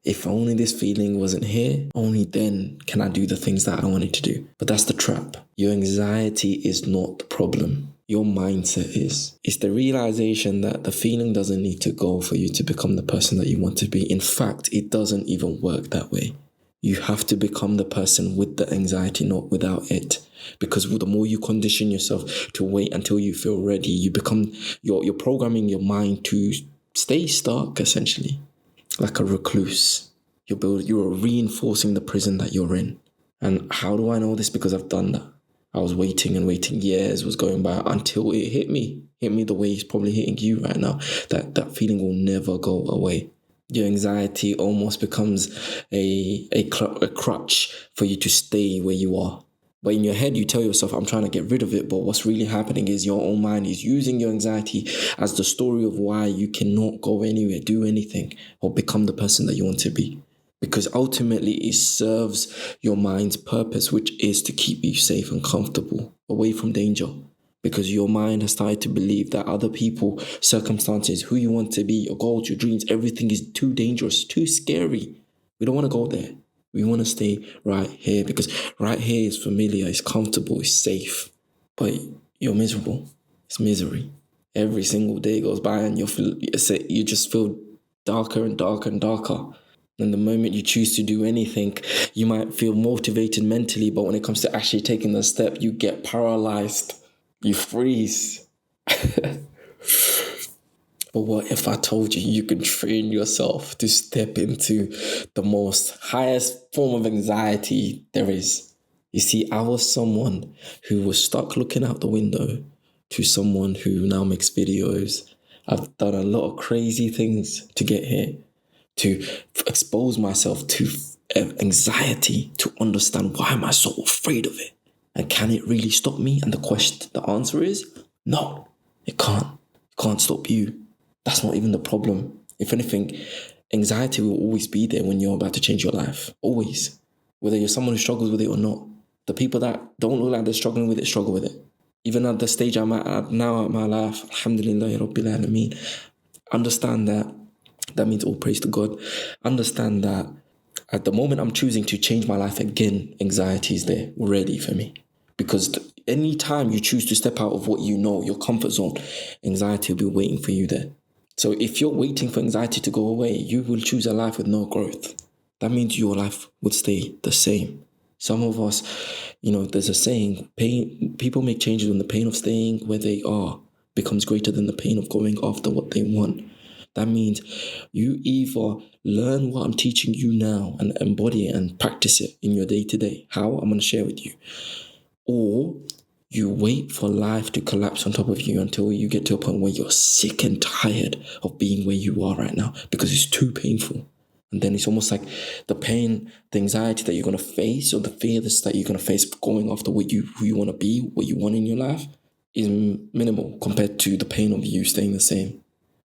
If only this feeling wasn't here, only then can I do the things that I wanted to do. But that's the trap. Your anxiety is not the problem. Your mindset is. It's the realization that the feeling doesn't need to go for you to become the person that you want to be. In fact, it doesn't even work that way. You have to become the person with the anxiety, not without it. Because the more you condition yourself to wait until you feel ready, you're programming your mind to stay stuck, essentially, like a recluse. You're reinforcing the prison that you're in. And how do I know this? Because I've done that. I was waiting and waiting. Years was going by until it hit me. Hit me the way it's probably hitting you right now. That feeling will never go away. Your anxiety almost becomes a crutch for you to stay where you are. But in your head, you tell yourself, I'm trying to get rid of it. But what's really happening is your own mind is using your anxiety as the story of why you cannot go anywhere, do anything, or become the person that you want to be. Because ultimately, it serves your mind's purpose, which is to keep you safe and comfortable, away from danger. Because your mind has started to believe that other people, circumstances, who you want to be, your goals, your dreams, everything is too dangerous, too scary. We don't want to go there. We want to stay right here because right here is familiar, it's comfortable, it's safe. But you're miserable. It's misery. Every single day goes by and you just feel darker and darker and darker. And the moment you choose to do anything, you might feel motivated mentally, but when it comes to actually taking the step, you get paralyzed. You freeze. But what if I told you you can train yourself to step into the most highest form of anxiety there is? You see, I was someone who was stuck looking out the window to someone who now makes videos. I've done a lot of crazy things to get here, to expose myself to anxiety, to understand why am I so afraid of it? And can it really stop me? And the answer is no, it can't. It can't stop you. That's not even the problem. If anything, anxiety will always be there when you're about to change your life. Always. Whether you're someone who struggles with it or not. The people that don't look like they're struggling with it, struggle with it. Even at the stage I'm at now in my life, alhamdulillah, Rabbil Alameen, understand that. That means all praise to God. Understand that at the moment I'm choosing to change my life again, anxiety is there already for me. Because any time you choose to step out of what you know, your comfort zone, anxiety will be waiting for you there. So if you're waiting for anxiety to go away, you will choose a life with no growth. That means your life would stay the same. Some of us, there's a saying, people make changes when the pain of staying where they are becomes greater than the pain of going after what they want. That means you either learn what I'm teaching you now and embody it and practice it in your day-to-day. How? I'm going to share with you. Or you wait for life to collapse on top of you until you get to a point where you're sick and tired of being where you are right now because it's too painful. And then it's almost like the pain, the anxiety that you're going to face, or the fear that you're going to face going after who you want to be, what you want in your life, is minimal compared to the pain of you staying the same.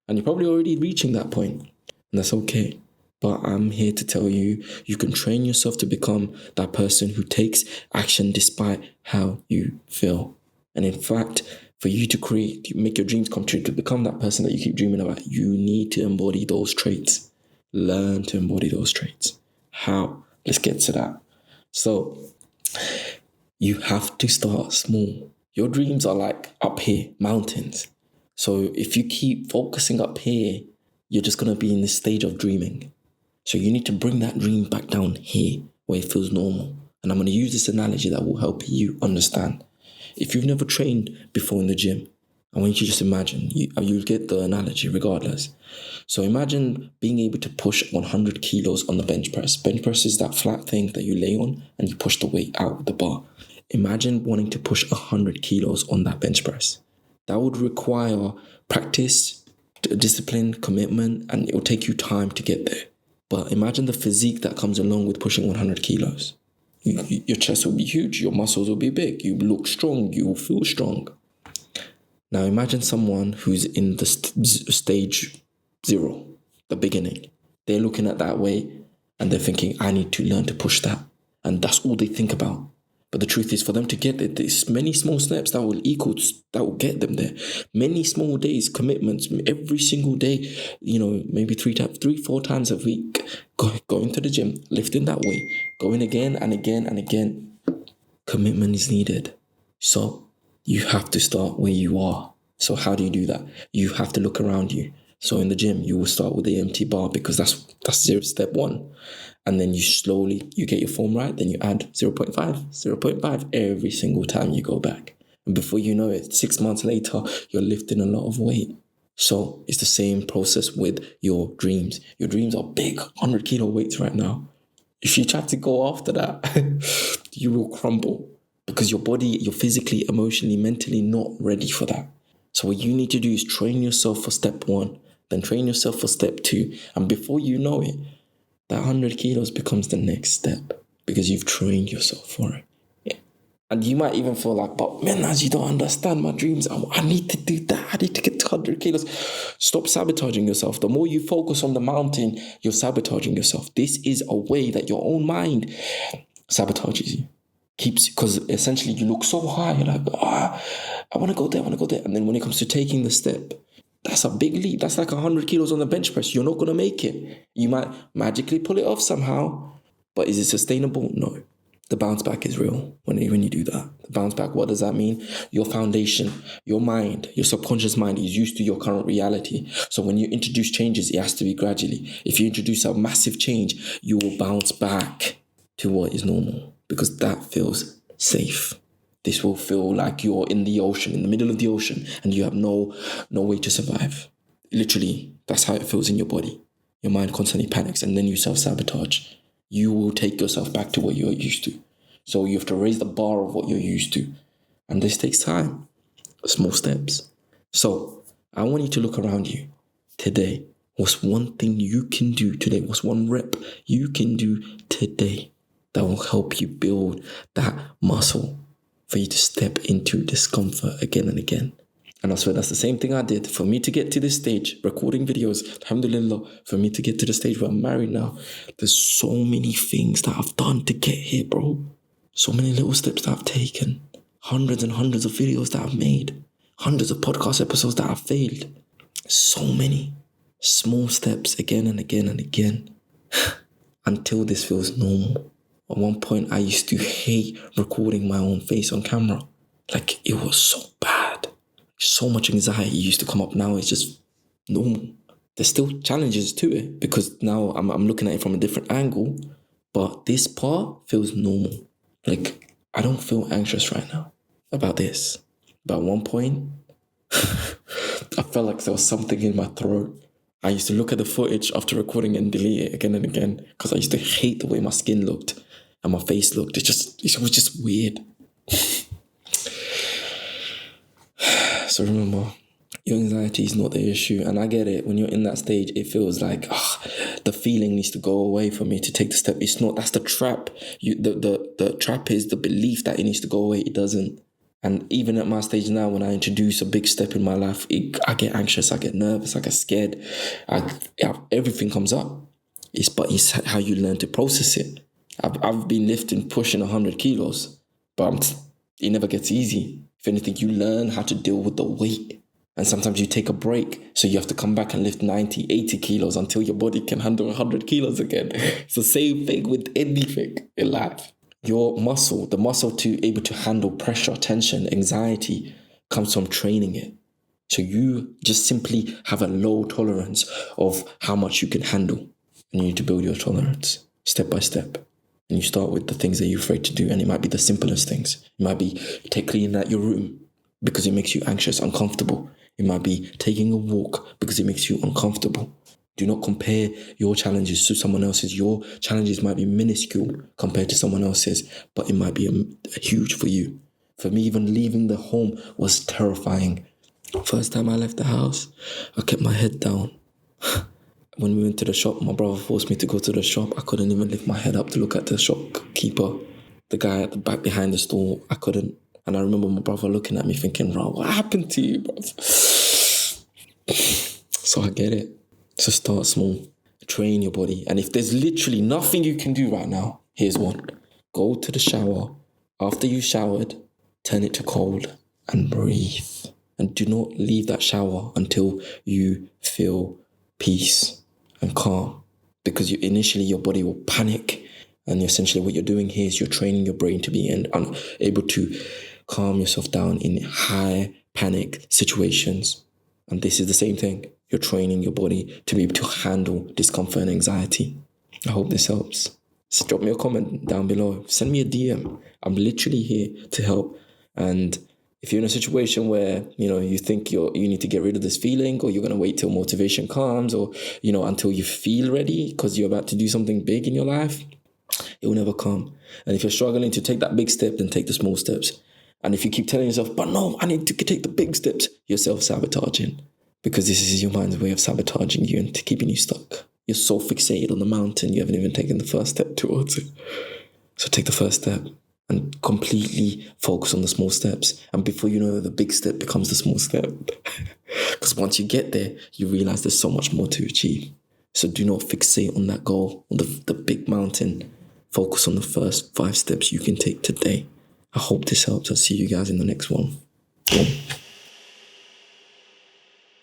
And you're probably already reaching that point, and that's okay. But I'm here to tell you, you can train yourself to become that person who takes action despite how you feel. And in fact, for you to make your dreams come true, to become that person that you keep dreaming about, you need to embody those traits. Learn to embody those traits. How? Let's get to that. So, you have to start small. Your dreams are like up here, mountains. So if you keep focusing up here, you're just going to be in this stage of dreaming. So you need to bring that dream back down here where it feels normal. And I'm going to use this analogy that will help you understand. If you've never trained before in the gym, I want you to just imagine, you'll get the analogy regardless. So imagine being able to push 100 kilos on the bench press. Bench press is that flat thing that you lay on and you push the weight out of the bar. Imagine wanting to push 100 kilos on that bench press. That would require practice, discipline, commitment, and it will take you time to get there. But imagine the physique that comes along with pushing 100 kilos. Your chest will be huge, your muscles will be big, you look strong, you will feel strong. Now imagine someone who's in the stage 0, the beginning. They're looking at that way and they're thinking, I need to learn to push that. And that's all they think about. But the truth is, for them to get there, there's many small steps that will get them there. Many small days, commitments, every single day, maybe 4 times a week, going to the gym, lifting that weight, going again and again and again. Commitment is needed. So you have to start where you are. So how do you do that? You have to look around you. So in the gym, you will start with the empty bar because that's step 1. And then you get your form right, then you add 0.5 every single time you go back. And before you know it, 6 months later, you're lifting a lot of weight. So it's the same process with your dreams. Your dreams are big, 100 kilo weights right now. If you try to go after that, you will crumble because your body, you're physically, emotionally, mentally not ready for that. So what you need to do is train yourself for step 1, then train yourself for step 2. And before you know it, that 100 kilos becomes the next step because you've trained yourself for it. Yeah. And you might even feel like, but man, as you don't understand my dreams, I need to do that. I need to get to 100 kilos. Stop sabotaging yourself. The more you focus on the mountain, you're sabotaging yourself. This is a way that your own mind sabotages you. Because essentially you look so high, you're like, I want to go there. And then when it comes to taking the step, that's a big leap. That's like 100 kilos on the bench press. You're not going to make it. You might magically pull it off somehow, but is it sustainable? No. The bounce back is real when you do that. The bounce back, what does that mean? Your foundation, your mind, your subconscious mind is used to your current reality. So when you introduce changes, it has to be gradually. If you introduce a massive change, you will bounce back to what is normal because that feels safe. This will feel like you're in the ocean, in the middle of the ocean, and you have no way to survive. Literally, that's how it feels in your body. Your mind constantly panics, and then you self-sabotage. You will take yourself back to what you're used to. So you have to raise the bar of what you're used to. And this takes time. Small steps. So I want you to look around you today. What's one thing you can do today? What's one rep you can do today that will help you build that muscle for you to step into discomfort again and again? And I swear that's the same thing I did. For me to get to this stage, recording videos, alhamdulillah, for me to get to the stage where I'm married now, there's so many things that I've done to get here, bro. So many little steps that I've taken. Hundreds and hundreds of videos that I've made. Hundreds of podcast episodes that I've failed. So many small steps again and again and again until this feels normal. At one point, I used to hate recording my own face on camera. Like, it was so bad. So much anxiety used to come up. Now it's just normal. There's still challenges to it because now I'm looking at it from a different angle. But this part feels normal. Like, I don't feel anxious right now about this. But at one point, I felt like there was something in my throat. I used to look at the footage after recording and delete it again and again because I used to hate the way my skin looked and my face looked. It was just weird. So remember, your anxiety is not the issue. And I get it. When you're in that stage, it feels like the feeling needs to go away for me to take the step. It's not. That's the trap. The trap is the belief that it needs to go away. It doesn't. And even at my stage now, when I introduce a big step in my life, I get anxious, I get nervous, I get scared. Everything comes up. It's how you learn to process it. I've been pushing 100 kilos, but it never gets easy. If anything, you learn how to deal with the weight. And sometimes you take a break. So you have to come back and lift 90, 80 kilos until your body can handle 100 kilos again. It's the same thing with anything in life. Your muscle, the muscle to able to handle pressure, tension, anxiety, comes from training it. So you just simply have a low tolerance of how much you can handle. And you need to build your tolerance step by step. And you start with the things that you're afraid to do. And it might be the simplest things. It might be cleaning out your room because it makes you anxious, uncomfortable. It might be taking a walk because it makes you uncomfortable. Do not compare your challenges to someone else's. Your challenges might be minuscule compared to someone else's, but it might be huge for you. For me, even leaving the home was terrifying. First time I left the house, I kept my head down. When we went to the shop, my brother forced me to go to the shop. I couldn't even lift my head up to look at the shopkeeper. The guy at the back behind the store, I couldn't. And I remember my brother looking at me thinking, "Bro, what happened to you, bro?" So I get it. So start small. Train your body. And if there's literally nothing you can do right now, here's one. Go to the shower After you showered, turn it to cold and breathe. And do not leave that shower until you feel peace and calm. Because initially your body will panic. And essentially what you're doing here is you're training your brain to be able to calm yourself down in high panic situations. And this is the same thing. You're training your body to be able to handle discomfort and anxiety. I hope this helps. So drop me a comment down below. Send me a DM. I'm literally here to help. And if you're in a situation where, you think you need to get rid of this feeling, or you're going to wait till motivation comes, or, until you feel ready because you're about to do something big in your life, it will never come. And if you're struggling to take that big step, then take the small steps. And if you keep telling yourself, but no, I need to take the big steps, you're self-sabotaging, because this is your mind's way of sabotaging you and keeping you stuck. You're so fixated on the mountain, you haven't even taken the first step towards it. So take the first step and completely focus on the small steps. And before you know it, the big step becomes the small step. Because once you get there, you realize there's so much more to achieve. So do not fixate on that goal, on the big mountain. Focus on the first 5 steps you can take today. I hope this helps. I'll see you guys in the next one. Boom.